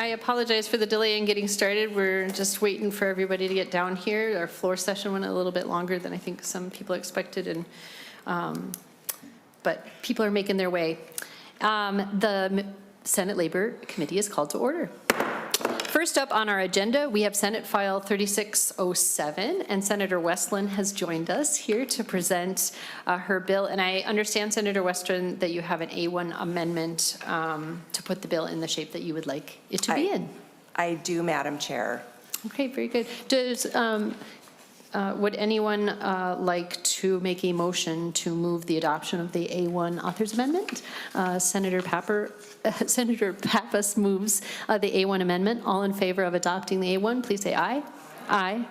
apologize for the delay in getting started. We're just waiting for everybody to get down here. Our floor session went a little bit longer than I think some people expected, and but people are making their way. The Senate Labor Committee is called to order. First up on our agenda, we have Senate File 3607, and Senator Westlin has joined us here to present her bill. And I understand, Senator Westlin, that you have an A1 amendment to put the bill in the shape that you would like it to be in. I do, Madam Chair. Okay, very good. Does would anyone like to make a motion to move the adoption of the A1 Authors Amendment? Senator Pappas moves the A1 amendment. All in favor of adopting the A1, please say aye. Aye.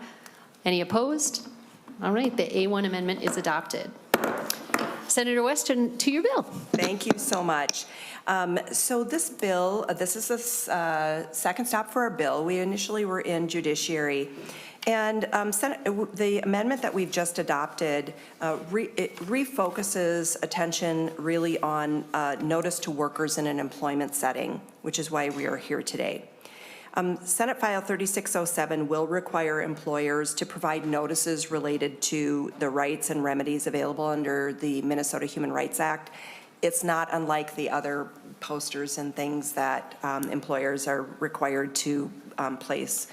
Any opposed? All right, the A1 amendment is adopted. Senator Weston, to your bill. Thank you so much. So this bill, this is the second stop for our bill. We initially were in Judiciary. And the amendment that we've just adopted, it refocuses attention really on notice to workers in an employment setting, which is why we are here today. Senate File 3607 will require employers to provide notices related to the rights and remedies available under the Minnesota Human Rights Act. It's not unlike the other posters and things that employers are required to place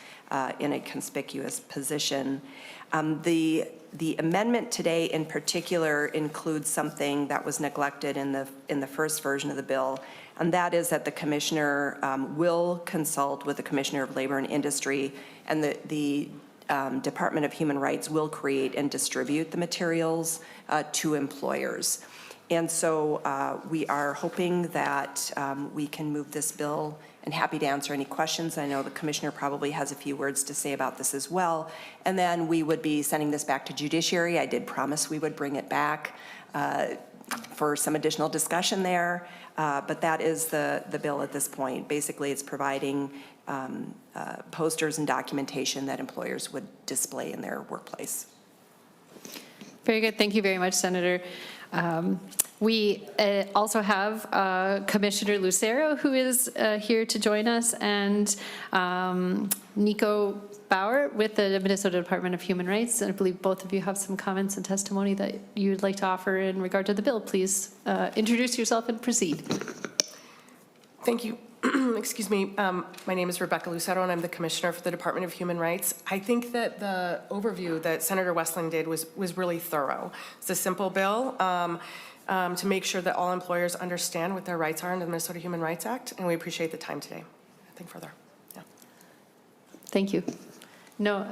in a conspicuous position. The amendment today in particular includes something that was neglected in the first version of the bill, and that is that the commissioner will consult with the Commissioner of Labor and Industry, and the Department of Human Rights will create and distribute the materials to employers. And so we are hoping that we can move this bill, and happy to answer any questions. I know the commissioner probably has a few words to say about this as well. And then we would be sending this back to Judiciary. I did promise we would bring it back for some additional discussion there. But that is the bill at this point. Basically, it's providing posters and documentation that employers would display in their workplace. Very good. Thank you very much, Senator. We also have Commissioner Lucero, who is here to join us, and Nico Bauer with the Minnesota Department of Human Rights. And I believe both of you have some comments and testimony that you'd like to offer in regard to the bill. Please introduce yourself and proceed. Thank you. Excuse me. My name is Rebecca Lucero, and I'm the Commissioner for the Department of Human Rights. I think that the overview that Senator Westlin did was really thorough. It's a simple bill to make sure that all employers understand what their rights are under the Minnesota Human Rights Act, and we appreciate the time today. Nothing further. Yeah. Thank you. No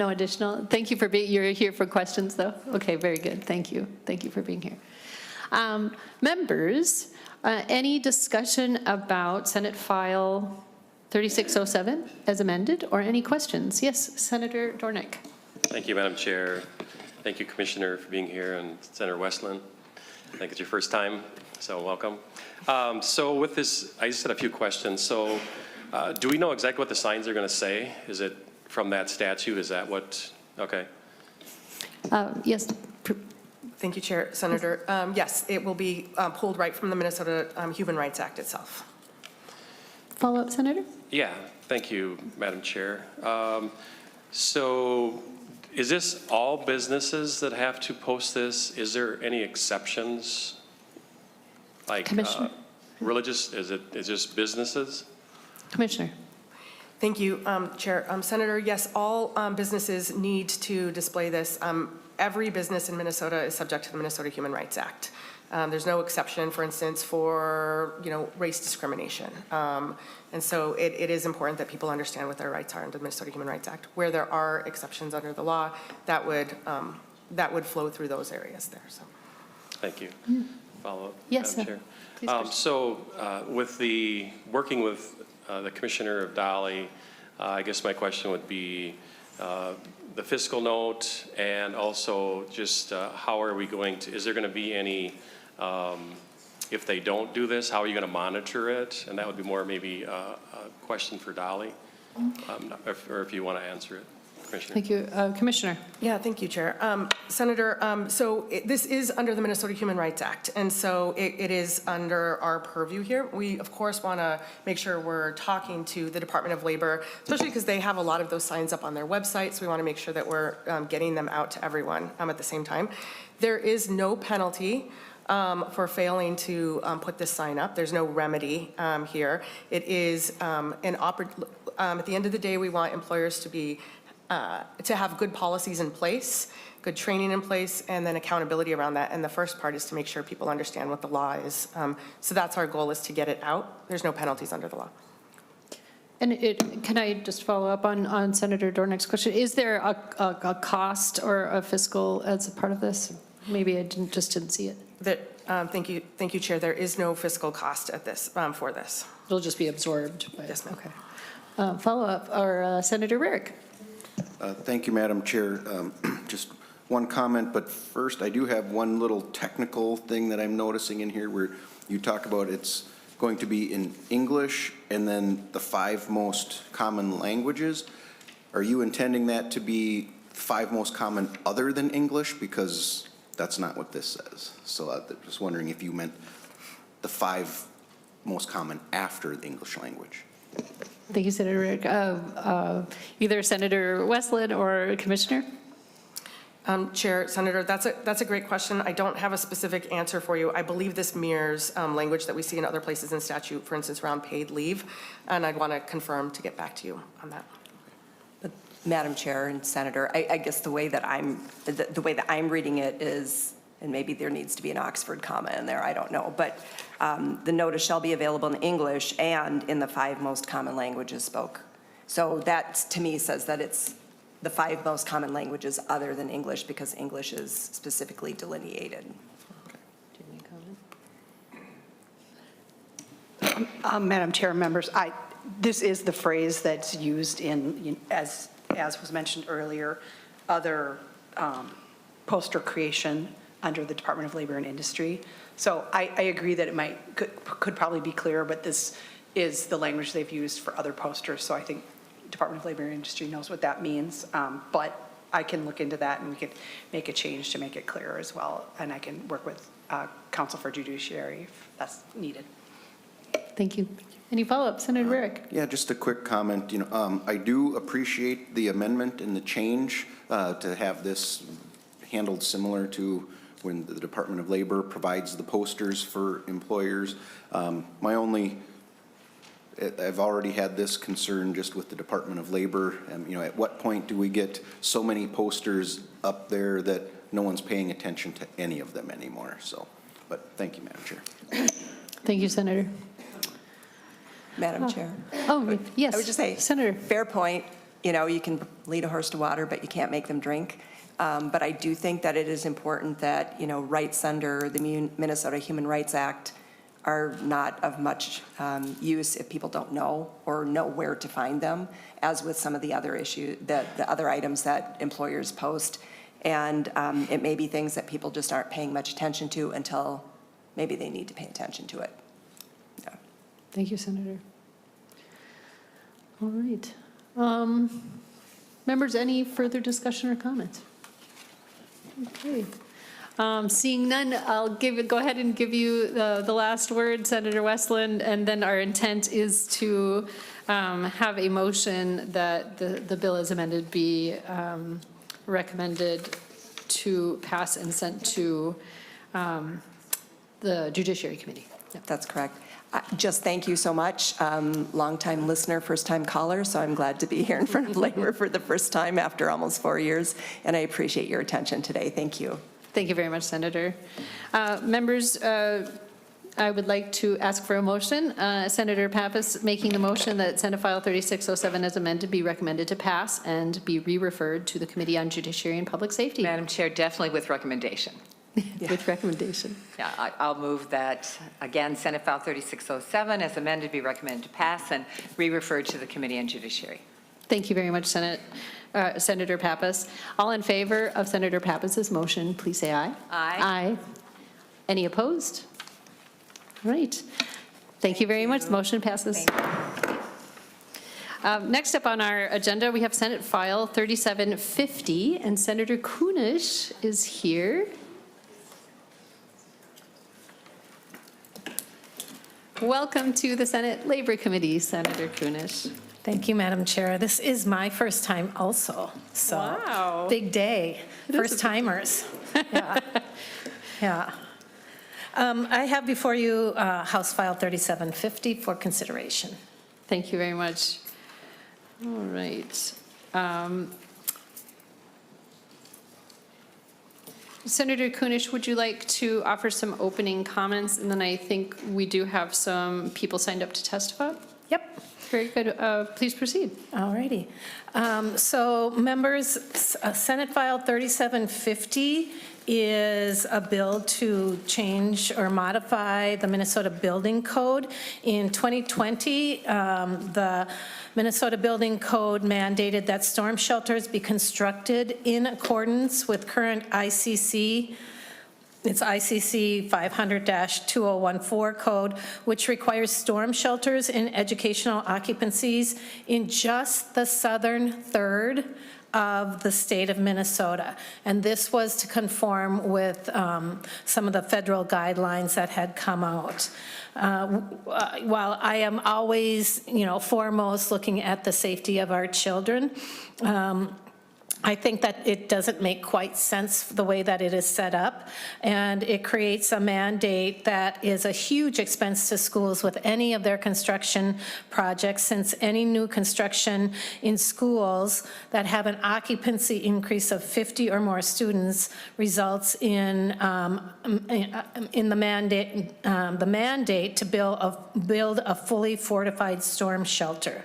additional. Thank you for being. You're here for questions, though. Okay, very good. Thank you. Thank you for being here. Members. Any discussion about Senate File 3607 as amended, or any questions? Yes, Senator Dornick. Thank you, Madam Chair. Thank you, Commissioner, for being here, and Senator Westlin. I think it's your first time, so welcome. So with this, I just had a few questions. So do we know exactly what the signs are going to say? Is it from that statute? Is that what? Okay. Yes. Thank you, Chair. Senator. Yes, it will be pulled right from the Minnesota Human Rights Act itself. Follow-up, Senator? Yeah, thank you, Madam Chair. So is this all businesses that have to post this? Is there any exceptions? Like religious, is it just businesses? Commissioner. Thank you, Chair. Senator, yes, all businesses need to display this. Every business in Minnesota is subject to the Minnesota Human Rights Act. There's no exception, for instance, for race discrimination. And so it is important that people understand what their rights are under the Minnesota Human Rights Act. Where there are exceptions under the law, that would flow through those areas there. So, thank you. Follow up, yes, Madam Chair. So with the working with the Commissioner of Dolly, I guess my question would be the fiscal note, and also just how are we going to, is there going to be any, if they don't do this, how are you going to monitor it? And that would be more maybe a question for Dolly, or if you want to answer it. Commissioner. Thank you. Commissioner? Yeah, thank you, Chair. Senator, this is under the Minnesota Human Rights Act, and so it is under our purview here. We, of course, want to make sure we're talking to the Department of Labor, especially because they have a lot of those signs up on their website, so we want to make sure that we're getting them out to everyone at the same time. There is no penalty for failing to put this sign up. There's no remedy here. It is at the end of the day, we want employers to have good policies in place, good training in place, and then accountability around that. And the first part is to make sure people understand what the law is. So that's our goal, is to get it out. There's no penalties under the law. And can I just follow up on Senator Dornick's question? Is there a cost or a fiscal as a part of this? Maybe I just didn't see it. Thank you, Chair. There is no fiscal cost at this for this. It'll just be absorbed. Yes, ma'am. Okay. Follow up, or Senator Rarick. Thank you, Madam Chair. Just one comment, but first I do have one little technical thing that I'm noticing in here where you talk about it's going to be in English and then the 5 most common languages. Are you intending that to be 5 most common other than English? Because that's not what this says. So I'm just wondering if you meant the 5 most common after the English language. Thank you, Senator Rarick. Either Senator Westlin or Commissioner? Chair, Senator, that's a great question. I don't have a specific answer for you. I believe this mirrors language that we see in other places in statute, for instance, around paid leave, and I'd want to confirm to get back to you on that. Madam Chair and Senator, I guess the way that I'm reading it is, and maybe there needs to be an Oxford comma in there, I don't know, but the notice shall be available in English and in the 5 most common languages spoke. So that, to me, says that it's the 5 most common languages other than English, because English is specifically delineated. Madam Chair, members, this is the phrase that's used in, as was mentioned earlier, other poster creation under the Department of Labor and Industry. So I agree that it could probably be clearer, but this is the language they've used for other posters. So I think Department of Labor and Industry knows what that means. But I can look into that and we could make a change to make it clearer as well. And I can work with Counsel for Judiciary if that's needed. Thank you. Any follow-up, Senator Rarick? Yeah, just a quick comment. I do appreciate the amendment and the change to have this handled similar to when the Department of Labor provides the posters for employers. I've already had this concern just with the Department of Labor. At what point do we get so many posters up there that no one's paying attention to any of them anymore? But thank you, Madam Chair. Thank you, Senator. Madam Chair. Oh, yes. I would just say, Senator. fair point. You can lead a horse to water, but you can't make them drink. But I do think that it is important that, rights under the Minnesota Human Rights Act are not of much use if people don't know or know where to find them, as with some of the other issues, the other items that employers post. And it may be things that people just aren't paying much attention to until maybe they need to pay attention to it. Yeah. Thank you, Senator. All right. Members, any further discussion or comments? Okay. Seeing none, I'll go ahead and give you the last word, Senator Westlin, and then our intent is to have a motion that the bill as amended be recommended to pass and sent to the Judiciary Committee. Yep. That's correct. Just thank you so much. Longtime listener, first-time caller, so I'm glad to be here in front of Labor for the first time after almost 4 years, and I appreciate your attention today. Thank you. Thank you very much, Senator. Members, I would like to ask for a motion. Senator Pappas making the motion that Senate File 3607 as amended be recommended to pass and be re-referred to the Committee on Judiciary and Public Safety. Madam Chair, definitely with recommendation. With recommendation. Yeah, I'll move that, again, Senate File 3607 as amended be recommended to pass and re-referred to the Committee on Judiciary. Thank you very much, Senator Pappas. All in favor of Senator Pappas's motion, please say aye. Aye. Aye. Any opposed? All right. Thank you very much. The motion passes. Next up on our agenda, we have Senate File 3750, and Senator Kunesh is here. Welcome to the Senate Labor Committee, Senator Kunesh. Thank you, Madam Chair. This is my first time also, so. Wow. Big day, first timers. Yeah. Yeah. I have before you House File 3750 for consideration. Thank you very much. All right. Senator Kunesh, would you like to offer some opening comments? And then I think we do have some people signed up to testify. Yep. Very good. Please proceed. All righty. So members, Senate File 3750 is a bill to change or modify the Minnesota Building Code. In 2020, the Minnesota Building Code mandated that storm shelters be constructed in accordance with current ICC. It's ICC 500-2014 code, which requires storm shelters in educational occupancies in just the southern third of the state of Minnesota. And this was to conform with some of the federal guidelines that had come out. While I am always, foremost looking at the safety of our children, I think that it doesn't make quite sense the way that it is set up, and it creates a mandate that is a huge expense to schools with any of their construction projects, since any new construction in schools that have an occupancy increase of 50 or more students results in the mandate to build a fully fortified storm shelter.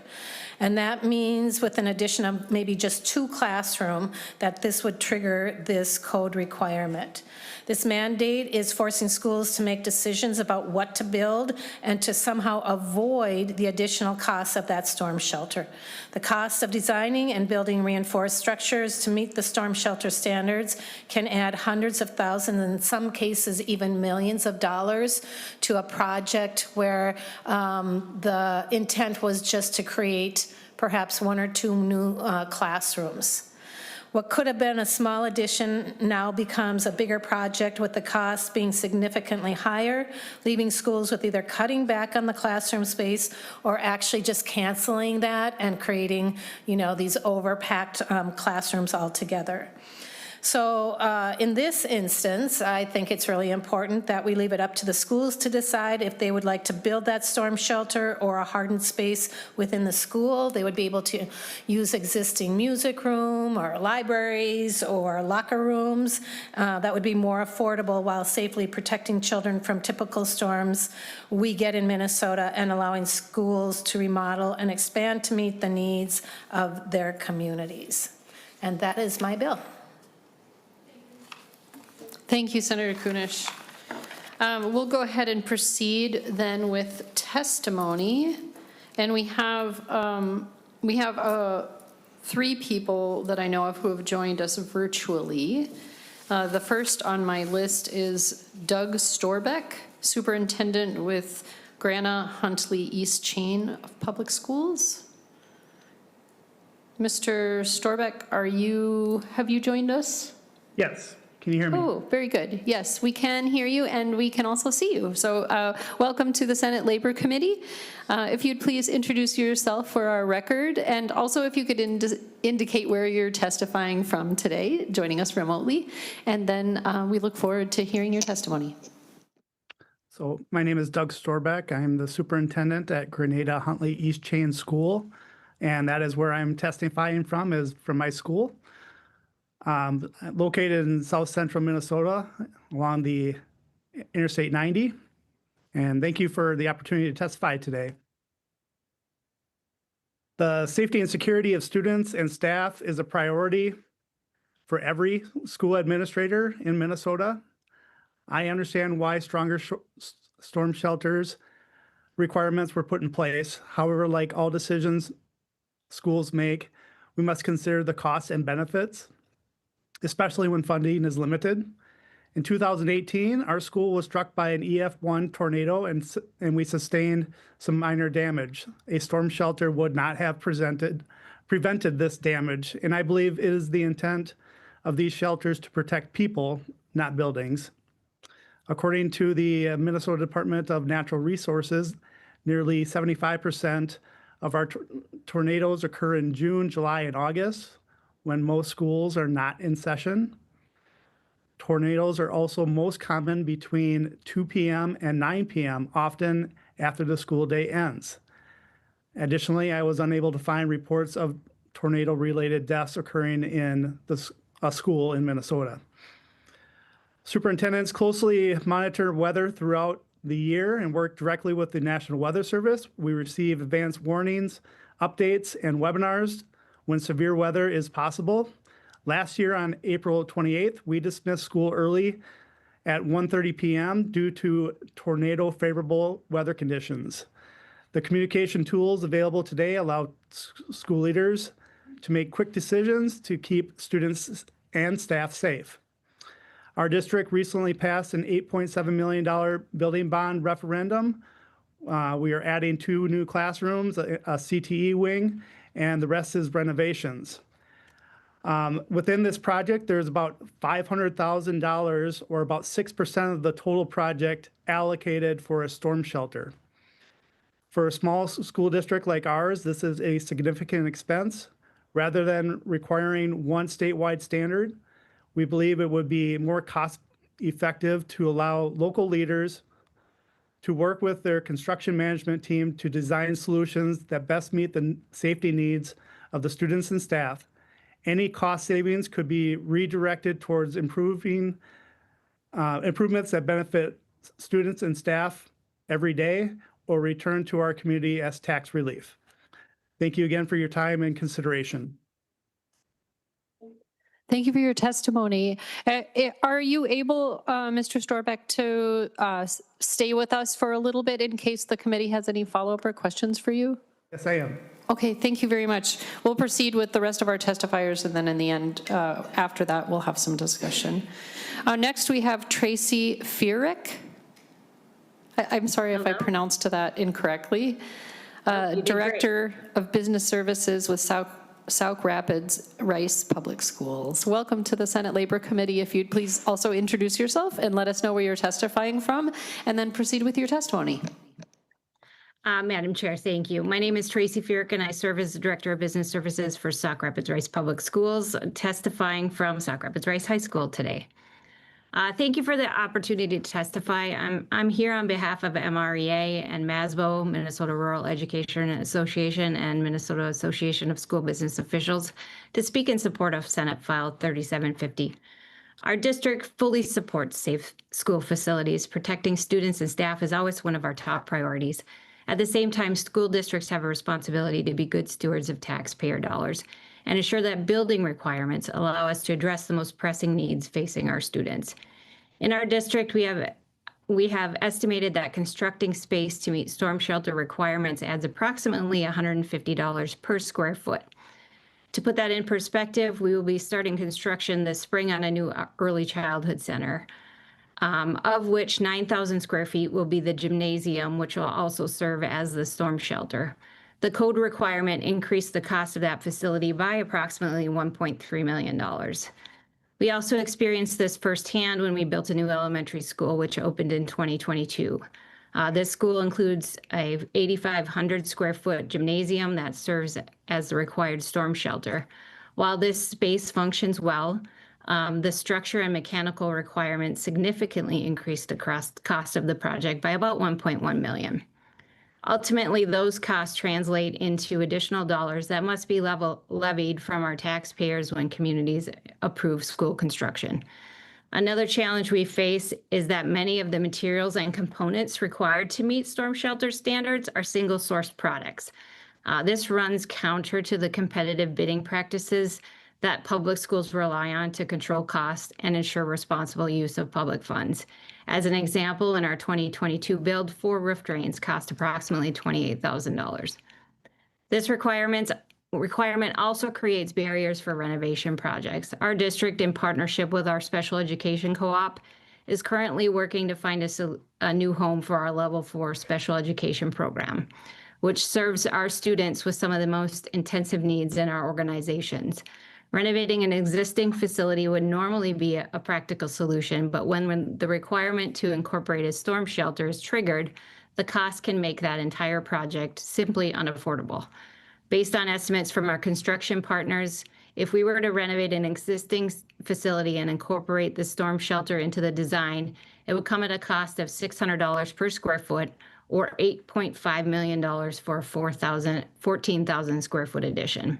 And that means with an addition of maybe just 2 classrooms that this would trigger this code requirement. This mandate is forcing schools to make decisions about what to build and to somehow avoid the additional costs of that storm shelter. The cost of designing and building reinforced structures to meet the storm shelter standards can add hundreds of thousands, in some cases even millions of dollars, to a project where the intent was just to create perhaps 1 or 2 new classrooms. What could have been a small addition now becomes a bigger project, with the cost being significantly higher, leaving schools with either cutting back on the classroom space or actually just canceling that and creating, these overpacked classrooms altogether. So in this instance, I think it's really important that we leave it up to the schools to decide if they would like to build that storm shelter or a hardened space within the school. They would be able to use existing music room or libraries or locker rooms that would be more affordable while safely protecting children from typical storms we get in Minnesota, and allowing schools to remodel and expand to meet the needs of their communities. And that is my bill. Thank you, Senator Kunesh. We'll go ahead and proceed then with testimony. And we have 3 people that I know of who have joined us virtually. The first on my list is Doug Storbeck, Superintendent with Grana Huntley East Chain of Public Schools. Mr. Storbeck, have you joined us? Yes. Can you hear me? Oh, very good. Yes, we can hear you, and we can also see you. So welcome to the Senate Labor Committee. If you'd please introduce yourself for our record, and also if you could indicate where you're testifying from today, joining us remotely, and then we look forward to hearing your testimony. So my name is Doug Storbeck. I'm the superintendent at Grenada Huntley East Chain School, and that is where I'm testifying from, is from my school. Located in south central Minnesota along the Interstate 90. And thank you for the opportunity to testify today. The safety and security of students and staff is a priority for every school administrator in Minnesota. I understand why stronger storm shelters requirements were put in place. However, like all decisions schools make, we must consider the costs and benefits, especially when funding is limited. In 2018, our school was struck by an EF1 tornado and we sustained some minor damage. A storm shelter would not have prevented this damage, and I believe it is the intent of these shelters to protect people, not buildings. According to the Minnesota Department of Natural Resources, nearly 75% of our tornadoes occur in June, July, and August, when most schools are not in session. Tornadoes are also most common between 2 p.m. and 9 p.m., often after the school day ends. Additionally, I was unable to find reports of tornado-related deaths occurring in a school in Minnesota. Superintendents closely monitor weather throughout the year and work directly with the National Weather Service. We receive advance warnings, updates, and webinars when severe weather is possible. Last year on April 28th, we dismissed school early at 1:30 p.m. due to tornado favorable weather conditions. The communication tools available today allow school leaders to make quick decisions to keep students and staff safe. Our district recently passed an $8.7 million building bond referendum. We are adding 2 new classrooms, a CTE wing, and the rest is renovations. Within this project, there's about $500,000 or about 6% of the total project allocated for a storm shelter. For a small school district like ours, this is a significant expense. Rather than requiring one statewide standard, we believe it would be more cost-effective to allow local leaders to work with their construction management team to design solutions that best meet the safety needs of the students and staff. Any cost savings could be redirected towards improvements that benefit students and staff every day or return to our community as tax relief. Thank you again for your time and consideration. Thank you for your testimony. Are you able, Mr. Storbeck, to stay with us for a little bit in case the committee has any follow-up or questions for you? Yes, I am. Okay, thank you very much. We'll proceed with the rest of our testifiers, and then in the end, after that, we'll have some discussion. Next, we have Tracy Fierick. I'm sorry if I pronounced that incorrectly. Director of Business Services with Sauk Rapids Rice Public Schools. Welcome to the Senate Labor Committee. If you'd please also introduce yourself and let us know where you're testifying from, and then proceed with your testimony. Madam Chair, thank you. My name is Tracy Fierick, and I serve as the Director of Business Services for Sauk Rapids Rice Public Schools, testifying from Sauk Rapids Rice High School today. Thank you for the opportunity to testify. I'm here on behalf of MREA and MASBO, Minnesota Rural Education Association, and Minnesota Association of School Business Officials, to speak in support of Senate File 3750. Our district fully supports safe school facilities. Protecting students and staff is always one of our top priorities. At the same time, school districts have a responsibility to be good stewards of taxpayer dollars and ensure that building requirements allow us to address the most pressing needs facing our students. In our district, we have estimated that constructing space to meet storm shelter requirements adds approximately $150 per square foot. To put that in perspective, we will be starting construction this spring on a new early childhood center, of which 9,000 square feet will be the gymnasium, which will also serve as the storm shelter. The code requirement increased the cost of that facility by approximately $1.3 million. We also experienced this firsthand when we built a new elementary school, which opened in 2022. This school includes a 8,500 square foot gymnasium that serves as the required storm shelter. While this space functions well, the structure and mechanical requirements significantly increased the cost of the project by about $1.1 million. Ultimately, those costs translate into additional dollars that must be levied from our taxpayers when communities approve school construction. Another challenge we face is that many of the materials and components required to meet storm shelter standards are single-source products. This runs counter to the competitive bidding practices that public schools rely on to control costs and ensure responsible use of public funds. As an example, in our 2022 build, 4 roof drains cost approximately $28,000. This requirement also creates barriers for renovation projects. Our district, in partnership with our special education co-op, is currently working to find a new home for our Level 4 special education program, which serves our students with some of the most intensive needs in our organizations. Renovating an existing facility would normally be a practical solution, but when the requirement to incorporate a storm shelter is triggered, the cost can make that entire project simply unaffordable. Based on estimates from our construction partners, if we were to renovate an existing facility and incorporate the storm shelter into the design, it would come at a cost of $600 per square foot or $8.5 million for a 14,000 square foot addition.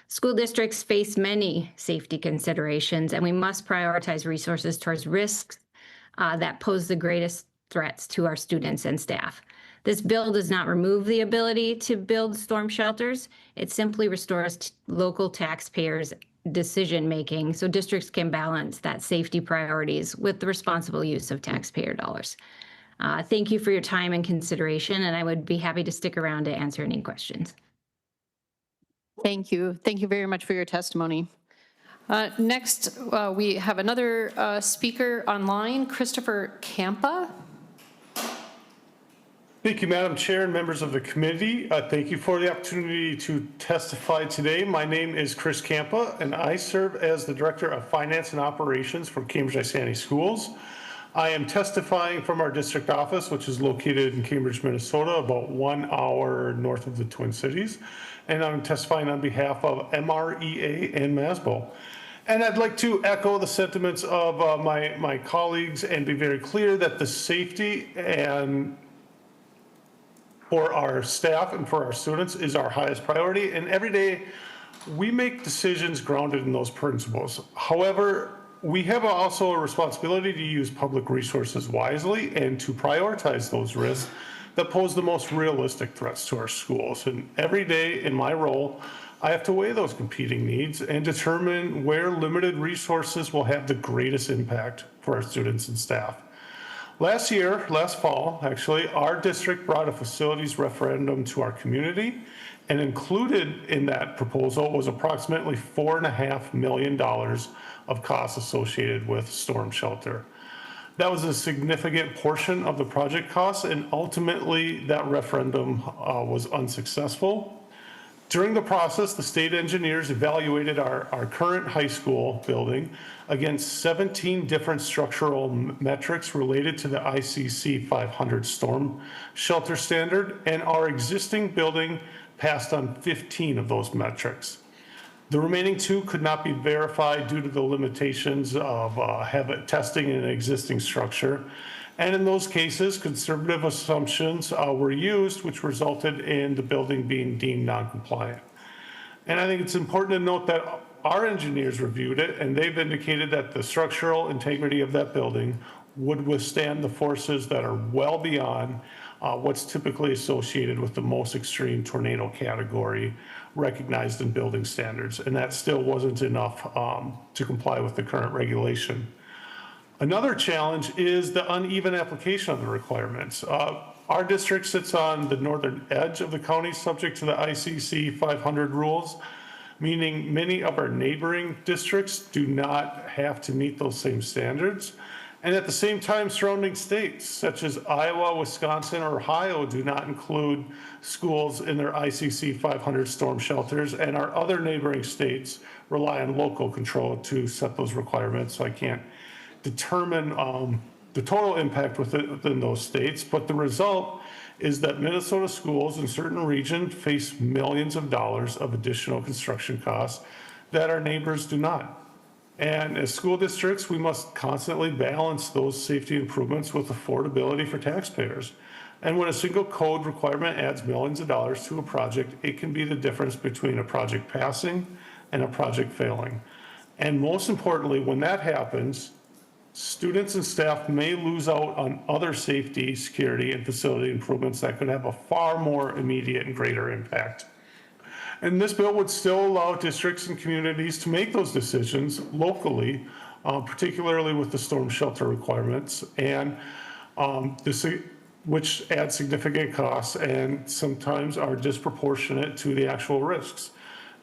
School districts face many safety considerations, and we must prioritize resources towards risks that pose the greatest threats to our students and staff. This bill does not remove the ability to build storm shelters. It simply restores local taxpayers' decision-making so districts can balance that safety priorities with the responsible use of taxpayer dollars. Thank you for your time and consideration, and I would be happy to stick around to answer any questions. Thank you. Thank you very much for your testimony. Next, we have another speaker online, Christopher Campa. Thank you, Madam Chair and members of the committee. Thank you for the opportunity to testify today. My name is Chris Campa, and I serve as the Director of Finance and Operations for Cambridge-Isani Schools. I am testifying from our district office, which is located in Cambridge, Minnesota, about 1 hour north of the Twin Cities. And I'm testifying on behalf of MREA and MASBO. And I'd like to echo the sentiments of my colleagues and be very clear that the safety and for our staff and for our students is our highest priority. And every day we make decisions grounded in those principles. However, we have also a responsibility to use public resources wisely and to prioritize those risks that pose the most realistic threats to our schools. And every day in my role, I have to weigh those competing needs and determine where limited resources will have the greatest impact for our students and staff. Last fall, actually, our district brought a facilities referendum to our community, and included in that proposal was approximately $4.5 million of costs associated with storm shelter. That was a significant portion of the project costs, and ultimately that referendum was unsuccessful. During the process, the state engineers evaluated our current high school building against 17 different structural metrics related to the ICC 500 storm shelter standard, and our existing building passed on 15 of those metrics. The remaining 2 could not be verified due to the limitations of testing in an existing structure. And in those cases, conservative assumptions were used, which resulted in the building being deemed non-compliant. And I think it's important to note that our engineers reviewed it, and they've indicated that the structural integrity of that building would withstand the forces that are well beyond what's typically associated with the most extreme tornado category recognized in building standards. And that still wasn't enough to comply with the current regulation. Another challenge is the uneven application of the requirements. Our district sits on the northern edge of the county, subject to the ICC 500 rules, meaning many of our neighboring districts do not have to meet those same standards. And at the same time, surrounding states such as Iowa, Wisconsin, or Ohio do not include schools in their ICC 500 storm shelters, and our other neighboring states rely on local control to set those requirements. So I can't determine the total impact within those states, but the result is that Minnesota schools in certain regions face millions of dollars of additional construction costs that our neighbors do not. And as school districts, we must constantly balance those safety improvements with affordability for taxpayers. And when a single code requirement adds millions of dollars to a project, it can be the difference between a project passing and a project failing. And most importantly, when that happens, students and staff may lose out on other safety, security, and facility improvements that could have a far more immediate and greater impact. And this bill would still allow districts and communities to make those decisions locally, particularly with the storm shelter requirements, and which add significant costs and sometimes are disproportionate to the actual risks.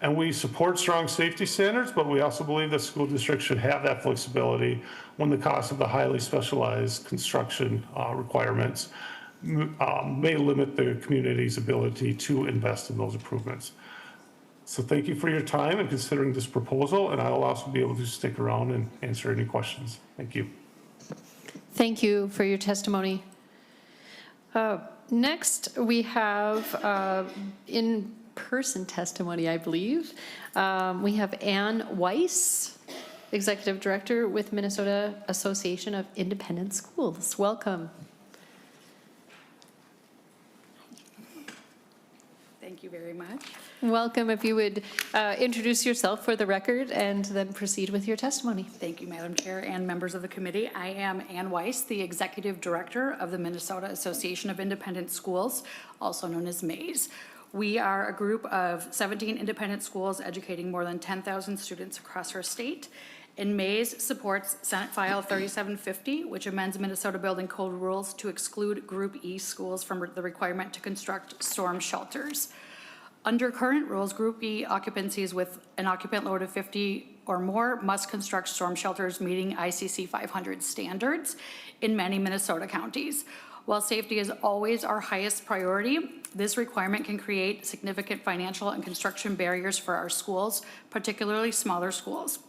And we support strong safety standards, but we also believe that school districts should have that flexibility when the cost of the highly specialized construction requirements may limit the community's ability to invest in those improvements. So thank you for your time and considering this proposal, and I'll also be able to stick around and answer any questions. Thank you. Thank you for your testimony. Next, we have in-person testimony, I believe. We have Ann Weiss, Executive Director with Minnesota Association of Independent Schools. Welcome. Thank you very much. Welcome. If you would introduce yourself for the record and then proceed with your testimony. Thank you, Madam Chair and members of the committee. I am Ann Weiss, the Executive Director of the Minnesota Association of Independent Schools, also known as MAISE. We are a group of 17 independent schools educating more than 10,000 students across our state. And MAISE supports Senate File 3750, which amends Minnesota Building Code rules to exclude Group E schools from the requirement to construct storm shelters. Under current rules, Group E occupancies with an occupant load of 50 or more must construct storm shelters meeting ICC 500 standards in many Minnesota counties. While safety is always our highest priority, this requirement can create significant financial and construction barriers for our schools, particularly smaller schools,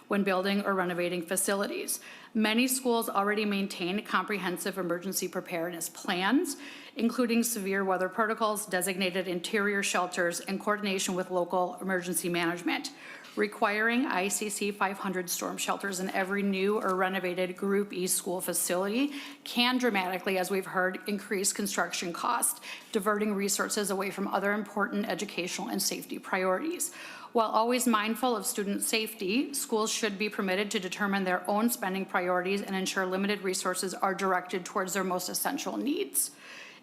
when building or renovating facilities. Many schools already maintain comprehensive emergency preparedness plans, including severe weather protocols, designated interior shelters, and coordination with local emergency management. Requiring ICC 500 storm shelters in every new or renovated Group E school facility can dramatically, as we've heard, increase construction costs, diverting resources away from other important educational and safety priorities. While always mindful of student safety, schools should be permitted to determine their own spending priorities and ensure limited resources are directed towards their most essential needs,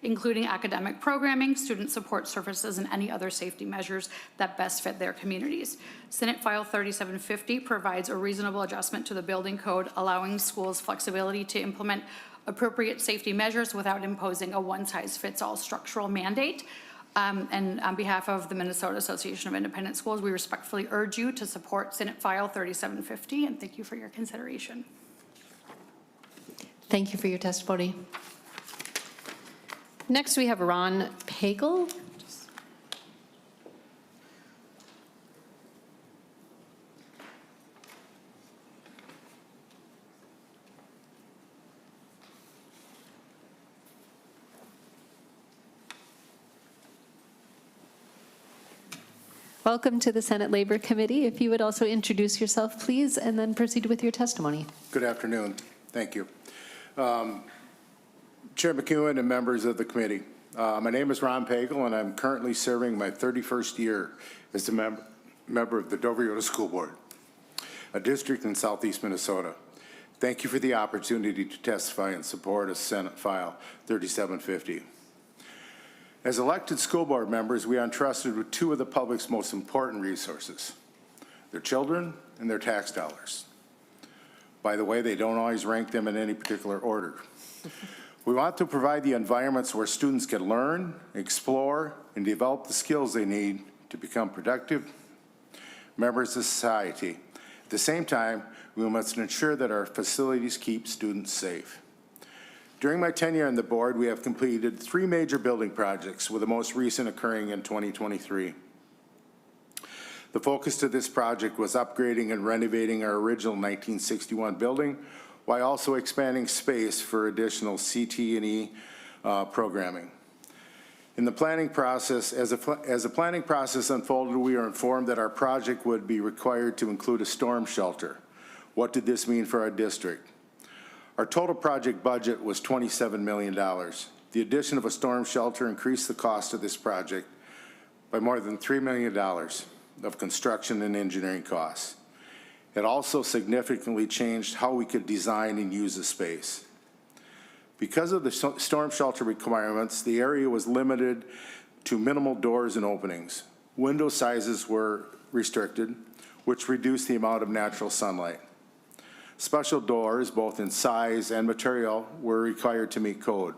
including academic programming, student support services, and any other safety measures that best fit their communities. Senate File 3750 provides a reasonable adjustment to the building code, allowing schools flexibility to implement appropriate safety measures without imposing a one-size-fits-all structural mandate. And on behalf of the Minnesota Association of Independent Schools, we respectfully urge you to support Senate File 3750, and thank you for your consideration. Thank you for your testimony. Next, we have Ron Pagel. Welcome to the Senate Labor Committee. If you would also introduce yourself, please, and then proceed with your testimony. Good afternoon. Thank you. Chair McEwen and members of the committee. My name is Ron Pagel, and I'm currently serving my 31st year as a member of the Dover Yoda School Board, a district in southeast Minnesota. Thank you for the opportunity to testify in support of Senate File 3750. As elected school board members, we are entrusted with two of the public's most important resources, their children and their tax dollars. By the way, they don't always rank them in any particular order. We want to provide the environments where students can learn, explore, and develop the skills they need to become productive members of society. At the same time, we must ensure that our facilities keep students safe. During my tenure on the board, we have completed 3 major building projects, with the most recent occurring in 2023. The focus of this project was upgrading and renovating our original 1961 building, while also expanding space for additional CT&E programming. In the planning process, as the planning process unfolded, we were informed that our project would be required to include a storm shelter. What did this mean for our district? Our total project budget was $27 million. The addition of a storm shelter increased the cost of this project by more than $3 million of construction and engineering costs. It also significantly changed how we could design and use the space. Because of the storm shelter requirements, the area was limited to minimal doors and openings. Window sizes were restricted, which reduced the amount of natural sunlight. Special doors, both in size and material, were required to meet code.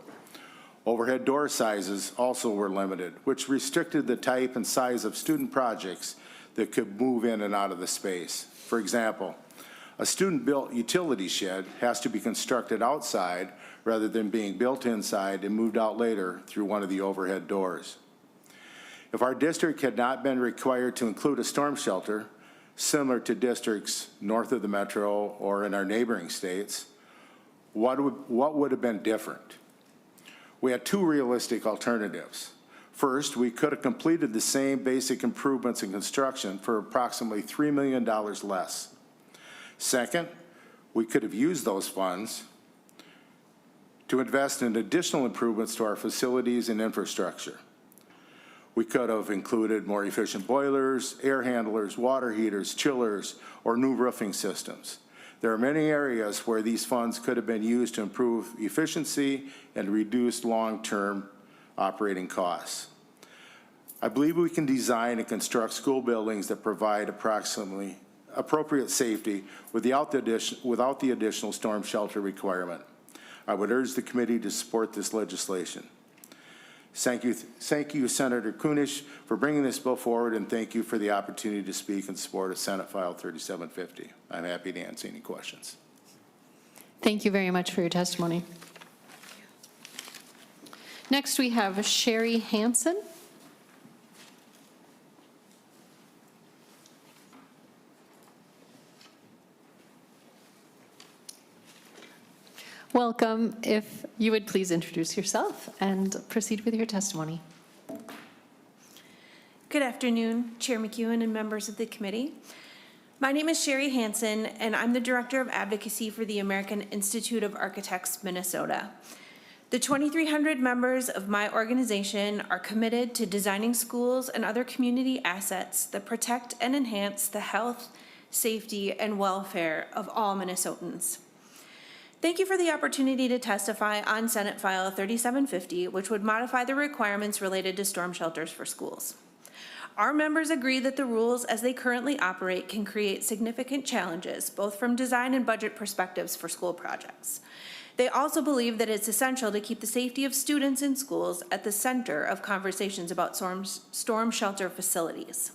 Overhead door sizes also were limited, which restricted the type and size of student projects that could move in and out of the space. For example, a student-built utility shed has to be constructed outside rather than being built inside and moved out later through one of the overhead doors. If our district had not been required to include a storm shelter, similar to districts north of the metro or in our neighboring states, what would have been different? We had two realistic alternatives. First, we could have completed the same basic improvements in construction for approximately $3 million less. Second, we could have used those funds to invest in additional improvements to our facilities and infrastructure. We could have included more efficient boilers, air handlers, water heaters, chillers, or new roofing systems. There are many areas where these funds could have been used to improve efficiency and reduce long-term operating costs. I believe we can design and construct school buildings that provide appropriate safety without the additional storm shelter requirement. I would urge the committee to support this legislation. Thank you, Senator Kunesh, for bringing this bill forward, and thank you for the opportunity to speak in support of Senate File 3750. I'm happy to answer any questions. Thank you very much for your testimony. Next, we have Sherry Hansen. Welcome. If you would please introduce yourself and proceed with your testimony. Good afternoon, Chair McEwen and members of the committee. My name is Sherry Hansen, and I'm the Director of Advocacy for the American Institute of Architects, Minnesota. The 2,300 members of my organization are committed to designing schools and other community assets that protect and enhance the health, safety, and welfare of all Minnesotans. Thank you for the opportunity to testify on Senate File 3750, which would modify the requirements related to storm shelters for schools. Our members agree that the rules as they currently operate can create significant challenges, both from design and budget perspectives for school projects. They also believe that it's essential to keep the safety of students in schools at the center of conversations about storm shelter facilities.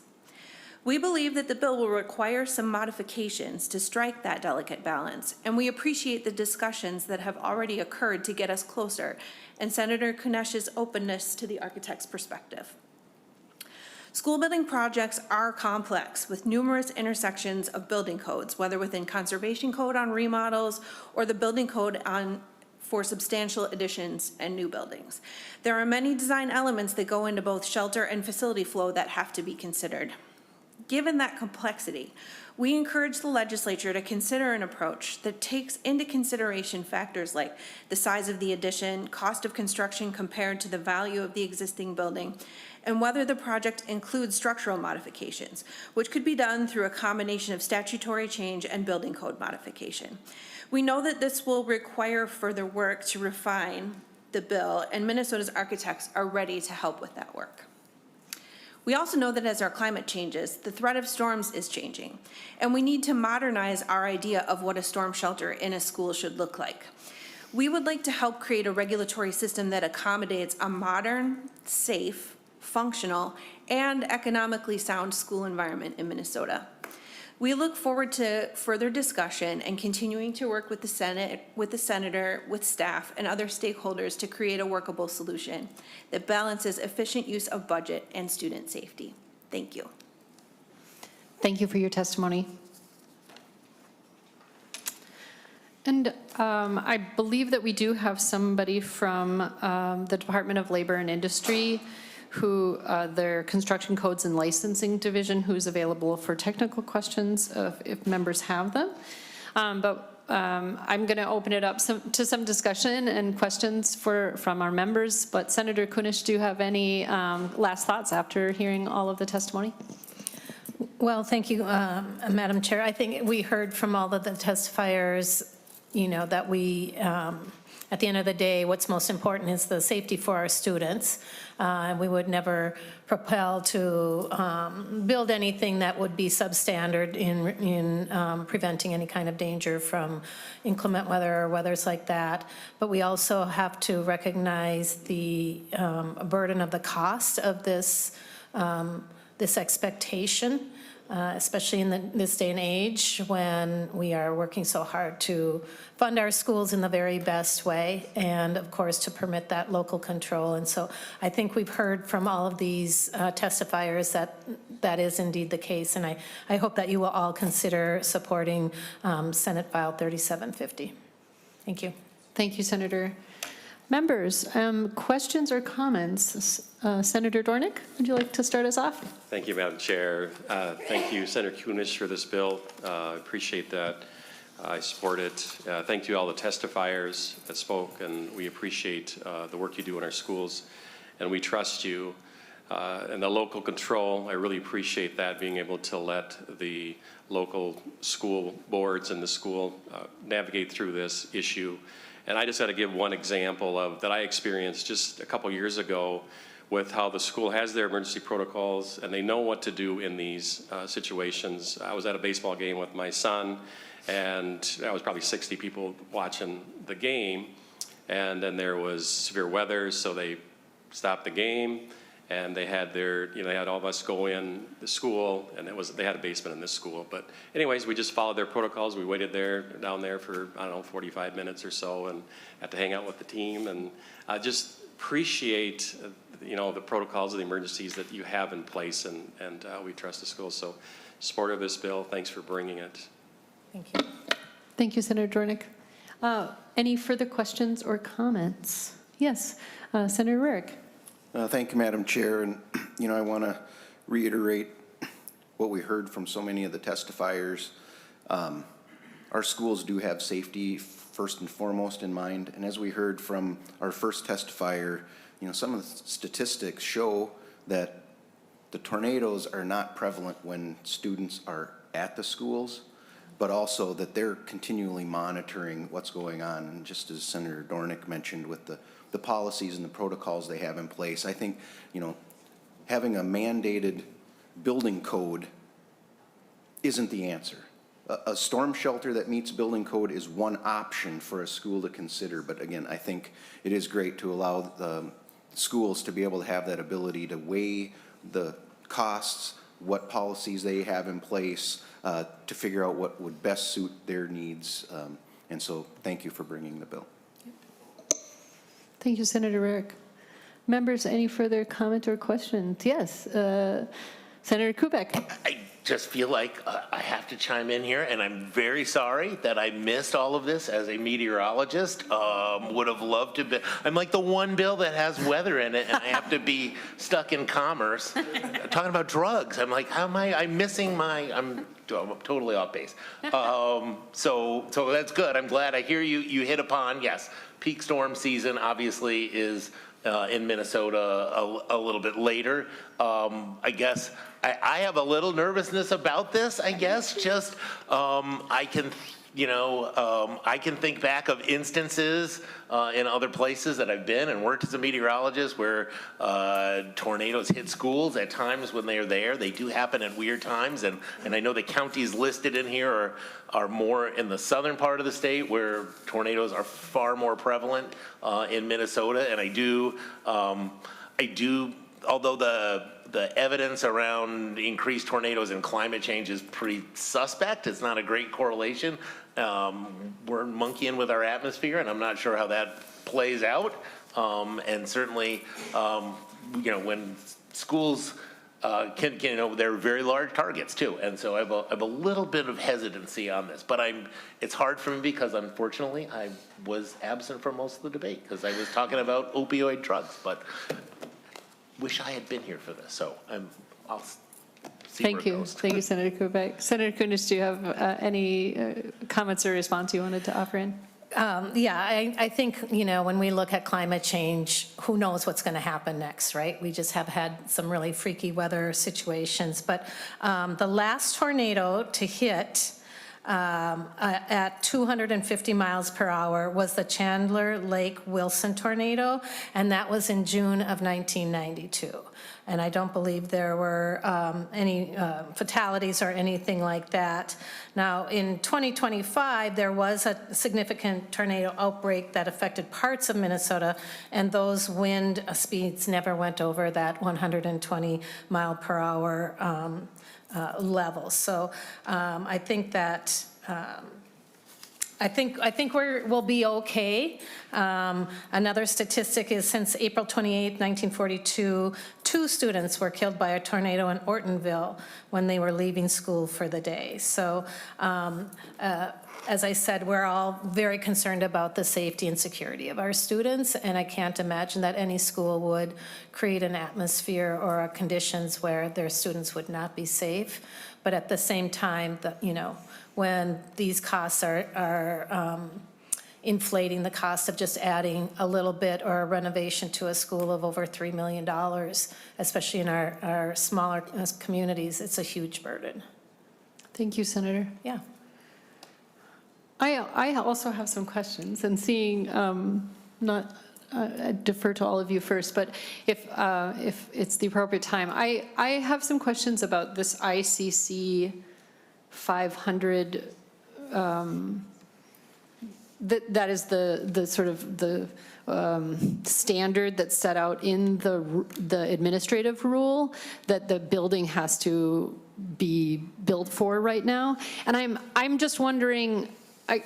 We believe that the bill will require some modifications to strike that delicate balance, and we appreciate the discussions that have already occurred to get us closer, and Senator Kunesh's openness to the architect's perspective. School building projects are complex with numerous intersections of building codes, whether within conservation code on remodels or the building code for substantial additions and new buildings. There are many design elements that go into both shelter and facility flow that have to be considered. Given that complexity, we encourage the legislature to consider an approach that takes into consideration factors like the size of the addition, cost of construction compared to the value of the existing building, and whether the project includes structural modifications, which could be done through a combination of statutory change and building code modification. We know that this will require further work to refine the bill, and Minnesota's architects are ready to help with that work. We also know that as our climate changes, the threat of storms is changing, and we need to modernize our idea of what a storm shelter in a school should look like. We would like to help create a regulatory system that accommodates a modern, safe, functional, and economically sound school environment in Minnesota. We look forward to further discussion and continuing to work with the Senate, with the senator, with staff, and other stakeholders to create a workable solution that balances efficient use of budget and student safety. Thank you. Thank you for your testimony. And I believe that we do have somebody from the Department of Labor and Industry who their Construction Codes and Licensing Division, who's available for technical questions if members have them. I'm going to open it up to some discussion and questions from our members. But Senator Kunesh, do you have any last thoughts after hearing all of the testimony? Well, thank you, Madam Chair. I think we heard from all of the testifiers, that we, at the end of the day, what's most important is the safety for our students. And we would never propel to build anything that would be substandard in preventing any kind of danger from inclement weather or weathers like that. But we also have to recognize the burden of the cost of this expectation. especially in this day and age when we are working so hard to fund our schools in the very best way, and of course to permit that local control. And so I think we've heard from all of these testifiers that that is indeed the case, and I hope that you will all consider supporting Senate File 3750. Thank you. Thank you, Senator. Members, questions or comments? Senator Dornick, would you like to start us off? Thank you, Madam Chair. Thank you, Senator Kunesh, for this bill. I appreciate that. I support it. Thank you all the testifiers that spoke, and we appreciate the work you do in our schools, and we trust you. And the local control, I really appreciate that, being able to let the local school boards and the school navigate through this issue. And I just got to give one example of that I experienced just a couple years ago with how the school has their emergency protocols and they know what to do in these situations. I was at a baseball game with my son, and there was probably 60 people watching the game, and then there was severe weather, so they stopped the game. And they had they had all of us go in the school, and they had a basement in this school. But anyways, we just followed their protocols. We waited down there for, I don't know, 45 minutes or so, and had to hang out with the team. And just appreciate, the protocols of the emergencies that you have in place, and we trust the schools. So support of this bill. Thanks for bringing it. Thank you. Thank you, Senator Dornick. Any further questions or comments? Yes, Senator Rarick. Thank you, Madam Chair. And, I want to reiterate what we heard from so many of the testifiers. Our schools do have safety first and foremost in mind. And as we heard from our first testifier, some of the statistics show that the tornadoes are not prevalent when students are at the schools, but also that they're continually monitoring what's going on. And just as Senator Dornick mentioned with the policies and the protocols they have in place, I think, having a mandated building code isn't the answer. A storm shelter that meets building code is one option for a school to consider. But again, I think it is great to allow the schools to be able to have that ability to weigh the costs, what policies they have in place, to figure out what would best suit their needs. And so thank you for bringing the bill. Thank you, Senator Rarick. Members, any further comment or questions? Yes, Senator Kubek. I just feel like I have to chime in here, and I'm very sorry that I missed all of this as a meteorologist. Would have loved to be. I'm like the one bill that has weather in it, and I have to be stuck in commerce talking about drugs. I'm like, how am I'm missing I'm totally off base. So that's good. I'm glad. I hear you hit upon, yes, peak storm season obviously is in Minnesota a little bit later. I guess I have a little nervousness about this, I guess. Just I can think back of instances in other places that I've been and worked as a meteorologist where tornadoes hit schools at times when they are there. They do happen at weird times, and I know the counties listed in here are more in the southern part of the state where tornadoes are far more prevalent in Minnesota. And I do, although the evidence around increased tornadoes and climate change is pretty suspect, it's not a great correlation. We're monkeying with our atmosphere, and I'm not sure how that plays out. And certainly, when schools they're very large targets too, and so I have a little bit of hesitancy on this. But it's hard for me because unfortunately I was absent for most of the debate because I was talking about opioid drugs. But wish I had been here for this. So I'll see where it goes. Thank you, Senator Kubek. Senator Kunesh, do you have any comments or response you wanted to offer in? I think, when we look at climate change, who knows what's going to happen next, right? We just have had some really freaky weather situations. But the last tornado to hit at 250 miles per hour was the Chandler Lake Wilson tornado, and that was in June of 1992. And I don't believe there were any fatalities or anything like that. Now, in 2025, there was a significant tornado outbreak that affected parts of Minnesota, and those wind speeds never went over that 120 mile per hour levels. So I think that I think we'll be okay. Another statistic is since April 28, 1942, 2 students were killed by a tornado in Ortonville when they were leaving school for the day. So as I said, we're all very concerned about the safety and security of our students, and I can't imagine that any school would create an atmosphere or conditions where their students would not be safe. But at the same time, when these costs are inflating the cost of just adding a little bit or a renovation to a school of over $3 million, especially in our smaller communities, it's a huge burden. Thank you, Senator. Yeah. I also have some questions, and seeing, I defer to all of you first, but if it's the appropriate time, I have some questions about this ICC 500. That is the sort of the standard that's set out in the administrative rule that the building has to be built for right now, and I'm just wondering.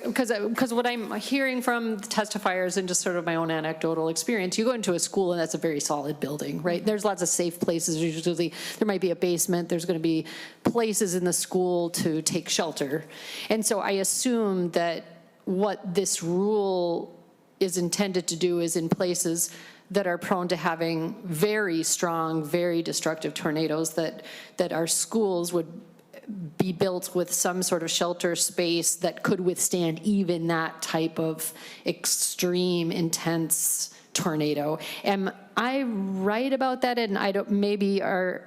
Because what I'm hearing from the testifiers and just sort of my own anecdotal experience, you go into a school and that's a very solid building, right? There's lots of safe places. Usually there might be a basement. There's going to be places in the school to take shelter. And so I assume that what this rule is intended to do is in places that are prone to having very strong, very destructive tornadoes, that our schools would be built with some sort of shelter space that could withstand even that type of extreme, intense tornado. Am I right about that? And I don't, maybe our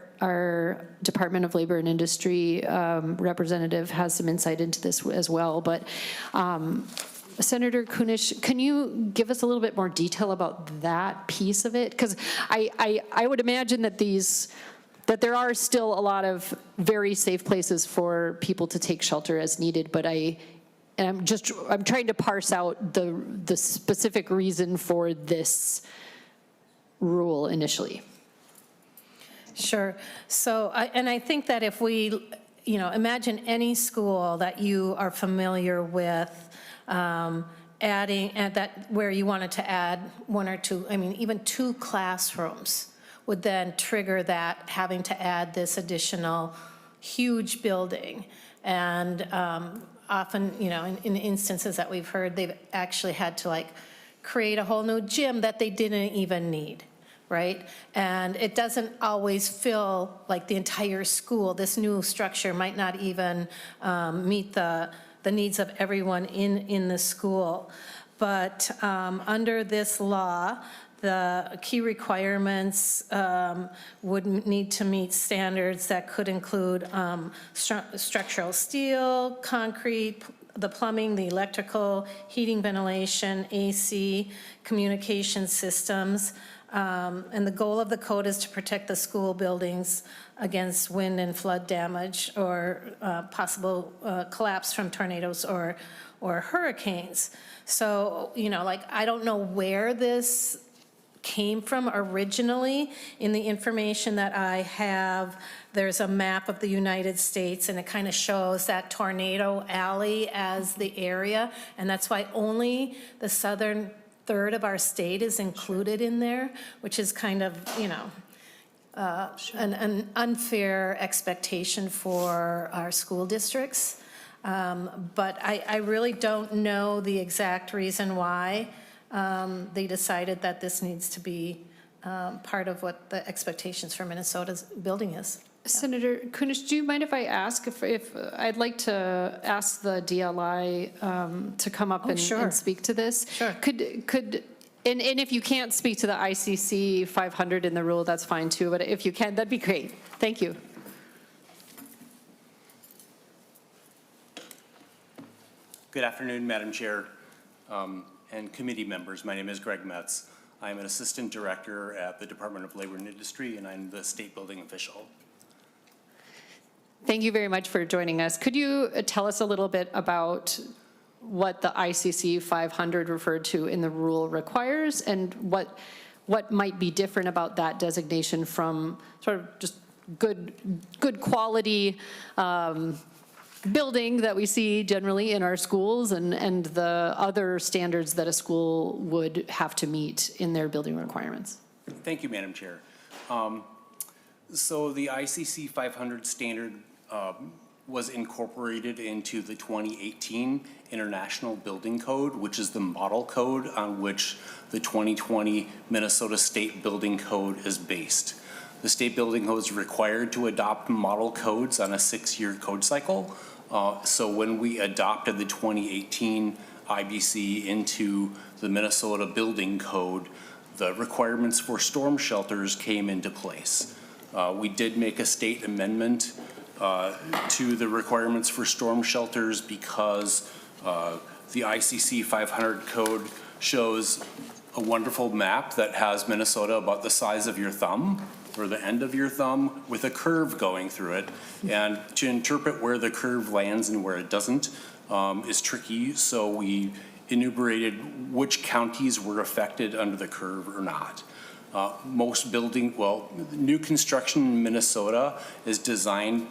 Department of Labor and Industry representative has some insight into this as well. But Senator Kunesh, can you give us a little bit more detail about that piece of it? Because I would imagine that that there are still a lot of very safe places for people to take shelter as needed, but I'm trying to parse out the specific reason for this rule initially. Sure. So, I think that if we, imagine any school that you are familiar with, adding, where you wanted to add 1 or 2, even 2 classrooms would then trigger that having to add this additional huge building. And often, in instances that we've heard, they've actually had to create a whole new gym that they didn't even need, right? And it doesn't always fill the entire school. This new structure might not even meet the needs of everyone in the school. But under this law, the key requirements would need to meet standards that could include structural steel, concrete, the plumbing, the electrical, heating, ventilation, AC, communication systems. And the goal of the code is to protect the school buildings against wind and flood damage or possible collapse from tornadoes or hurricanes. So, I don't know where this came from originally. In the information that I have, there's a map of the United States, and it kind of shows that Tornado Alley as the area, and that's why only the southern third of our state is included in there, which is kind of, an unfair expectation for our school districts. But I really don't know the exact reason why they decided that this needs to be part of what the expectations for Minnesota's building is. Senator Kunesh, do you mind if I ask if I'd like to ask the DLI to come up and speak to this? Sure. And if you can't speak to the ICC 500 in the rule, that's fine too. But if you can, that'd be great. Thank you. Good afternoon, Madam Chair and committee members. My name is Greg Metz. I'm an assistant director at the Department of Labor and Industry, and I'm the state building official. Thank you very much for joining us. Could you tell us a little bit about what the ICC 500 referred to in the rule requires, and what might be different about that designation from sort of just good quality building that we see generally in our schools and the other standards that a school would have to meet in their building requirements. Thank you, Madam Chair. So the ICC 500 standard was incorporated into the 2018 International Building Code, which is the model code on which the 2020 Minnesota State Building Code is based. The state building code is required to adopt model codes on a 6-year code cycle. So when we adopted the 2018 IBC into the Minnesota Building Code, the requirements for storm shelters came into place. We did make a state amendment to the requirements for storm shelters because the ICC 500 code shows a wonderful map that has Minnesota about the size of your thumb or the end of your thumb with a curve going through it. And to interpret where the curve lands and where it doesn't is tricky. So we enumerated which counties were affected under the curve or not. New construction in Minnesota is designed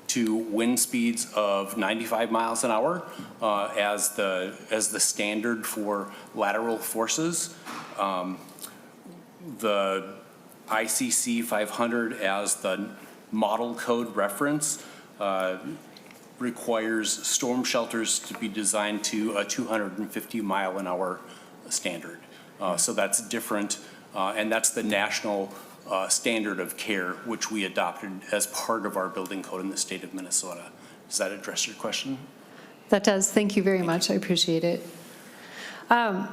to wind speeds of 95 miles an hour as the standard for lateral forces. The ICC 500 as the model code reference requires storm shelters to be designed to a 250 mile an hour standard. So that's different, and that's the national standard of care which we adopted as part of our building code in the state of Minnesota. Does that address your question? That does. Thank you very much. I appreciate it. I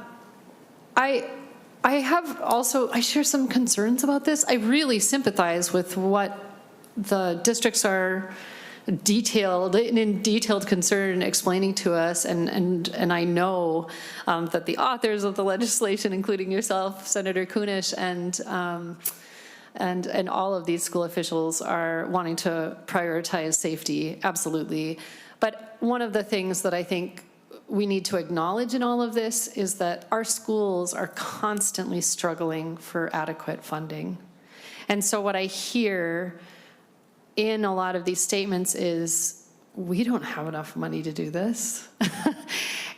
share some concerns about this. I really sympathize with what the districts are in detailed concern explaining to us, and I know that the authors of the legislation, including yourself, Senator Kunesh, and all of these school officials are wanting to prioritize safety, absolutely. But one of the things that I think we need to acknowledge in all of this is that our schools are constantly struggling for adequate funding. And so what I hear in a lot of these statements is, we don't have enough money to do this.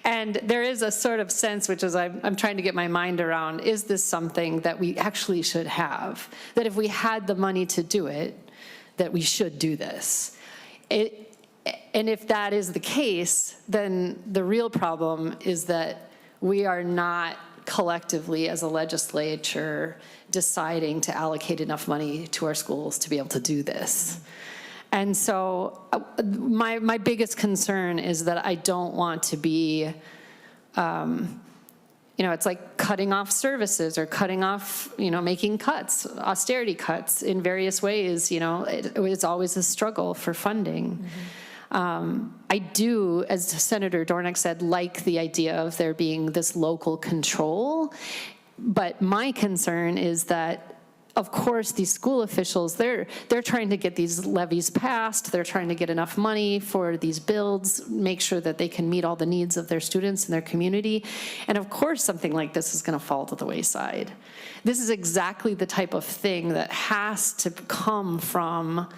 And there is a sort of sense, which is I'm trying to get my mind around, is this something that we actually should have? That if we had the money to do it, that we should do this. And if that is the case, then the real problem is that we are not collectively as a legislature deciding to allocate enough money to our schools to be able to do this. And so my biggest concern is that I don't want to be, it's like cutting off services or cutting off, making cuts, austerity cuts in various ways. It's always a struggle for funding. I do, as Senator Dornick said, like the idea of there being this local control. But my concern is that, of course, these school officials, they're trying to get these levies passed. They're trying to get enough money for these builds, make sure that they can meet all the needs of their students and their community. And of course, something like this is going to fall to the wayside. This is exactly the type of thing that has to come from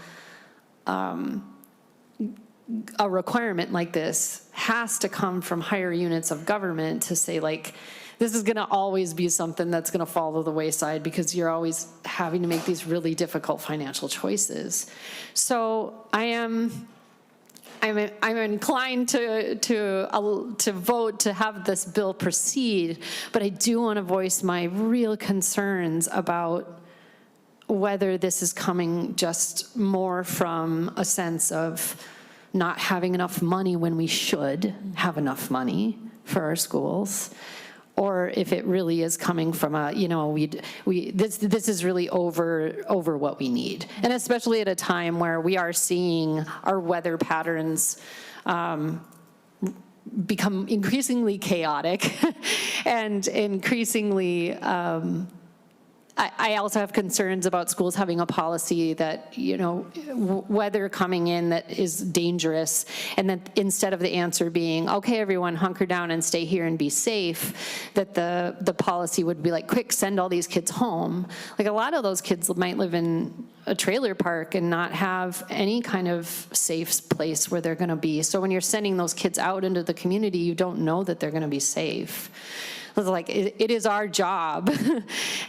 a requirement like this has to come from higher units of government to say, like, this is going to always be something that's going to fall to the wayside because you're always having to make these really difficult financial choices. So I'm inclined to vote to have this bill proceed, but I do want to voice my real concerns about whether this is coming just more from a sense of not having enough money when we should have enough money for our schools, or if it really is coming from a, this is really over what we need. And especially at a time where we are seeing our weather patterns become increasingly chaotic and increasingly I also have concerns about schools having a policy that, you know, weather coming in that is dangerous, and then instead of the answer being, okay, everyone hunker down and stay here and be safe, that the policy would be like, quick, send all these kids home. Like, a lot of those kids might live in a trailer park and not have any kind of safe place where they're gonna be. So when you're sending those kids out into the community, you don't know that they're gonna be safe. Like, it is our job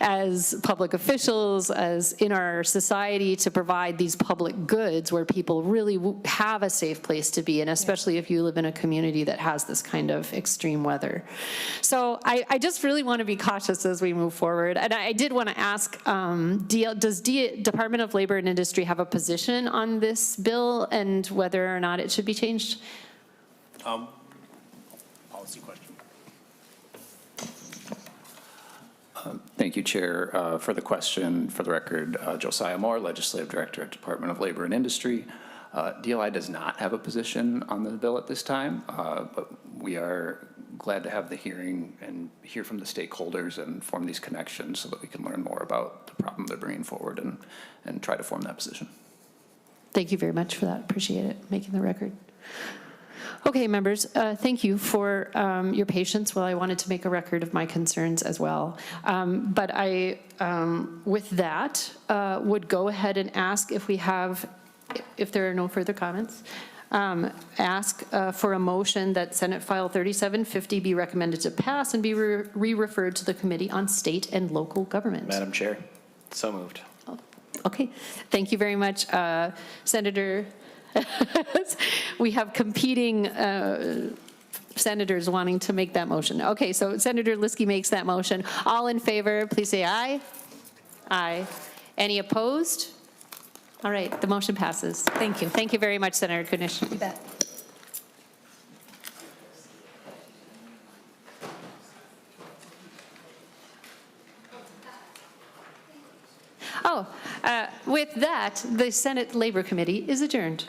as public officials, as in our society, to provide these public goods where people really have a safe place to be, and especially if you live in a community that has this kind of extreme weather. So I just really want to be cautious as we move forward. And I did want to ask, does Department of Labor and Industry have a position on this bill and whether or not it should be changed? Policy question. Thank you, Chair, for the question. For the record, Josiah Moore, Legislative Director at Department of Labor and Industry. DLI does not have a position on the bill at this time, but we are glad to have the hearing and hear from the stakeholders and form these connections so that we can learn more about the problem they're bringing forward and try to form that position. Thank you very much for that. Appreciate it, making the record. Okay, members, thank you for your patience while I wanted to make a record of my concerns as well. But I, with that, would go ahead and ask if we have, if there are no further comments, ask for a motion that Senate File 3750 be recommended to pass and be re-referred to the Committee on State and Local Government. Madam Chair, so moved. Okay, thank you very much, Senator. We have competing senators wanting to make that motion. Okay, so Senator Liskey makes that motion. All in favor, please say aye. Aye. Any opposed? All right, the motion passes. Thank you. Thank you very much, Senator Kunesh. You bet. Oh, with that, the Senate Labor Committee is adjourned.